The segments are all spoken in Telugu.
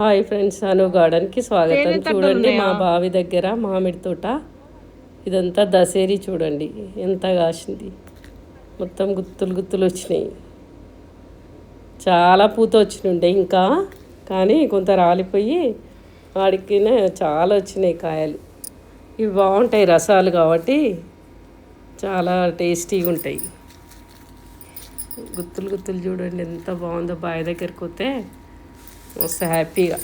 హాయ్ ఫ్రెండ్స్, అను గార్డెన్కి స్వాగతం. చూడండి, మా బావి దగ్గర మామిడి తోట. ఇదంతా దసేరి చూడండి ఎంత కాసింది. మొత్తం గుత్తులు గుత్తులు వచ్చినాయి. చాలా పూత వచ్చినుండే ఇంకా, కానీ కొంత రాలిపోయి వాడికి చాలా వచ్చినాయి కాయలు. ఇవి బాగుంటాయి రసాలు కాబట్టి చాలా టేస్టీగా ఉంటాయి. గుత్తులు గుత్తులు చూడండి ఎంత బాగుందో. బావి దగ్గరికి పోతే మస్తు హ్యాపీగా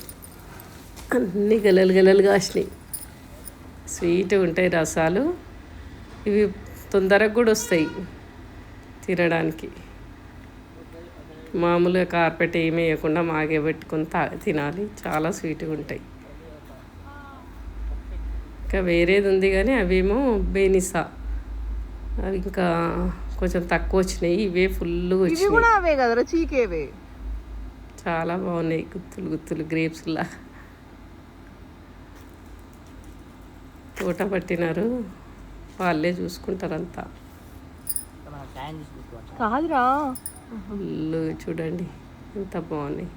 అన్నీ గలలు గలలు కాసినాయి. స్వీట్గా ఉంటాయి రసాలు. ఇవి తొందరగా కూడా వస్తాయి తినడానికి. మామూలుగా కార్పెట్ ఏమి వేయకుండా మాగే పెట్టుకొని తినాలి. చాలా స్వీట్గా ఉంటాయి. ఇంకా వేరేది ఉంది కానీ అవేమో బేనిసా, అవి ఇంకా కొంచెం తక్కువ వచ్చినాయి. ఇవే ఫుల్గా వచ్చినాయి. చాలా బాగున్నాయి గుత్తులు గుత్తులు గ్రేప్స్లా. తోట పట్టినారు, వాళ్ళే చూసుకుంటారంతా. ఫుల్ చూడండి ఎంత బాగున్నాయి.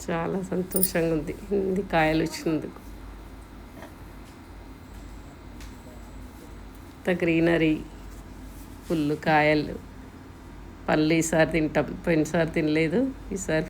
చాలా సంతోషంగా ఉంది ఇన్ని కాయలు వచ్చినందుకు. ఇంత గ్రీనరీ, ఫుల్ కాయలు. పళ్ళు ఈసారి తింటాం, పోయినసారి తినలేదు, ఈసారి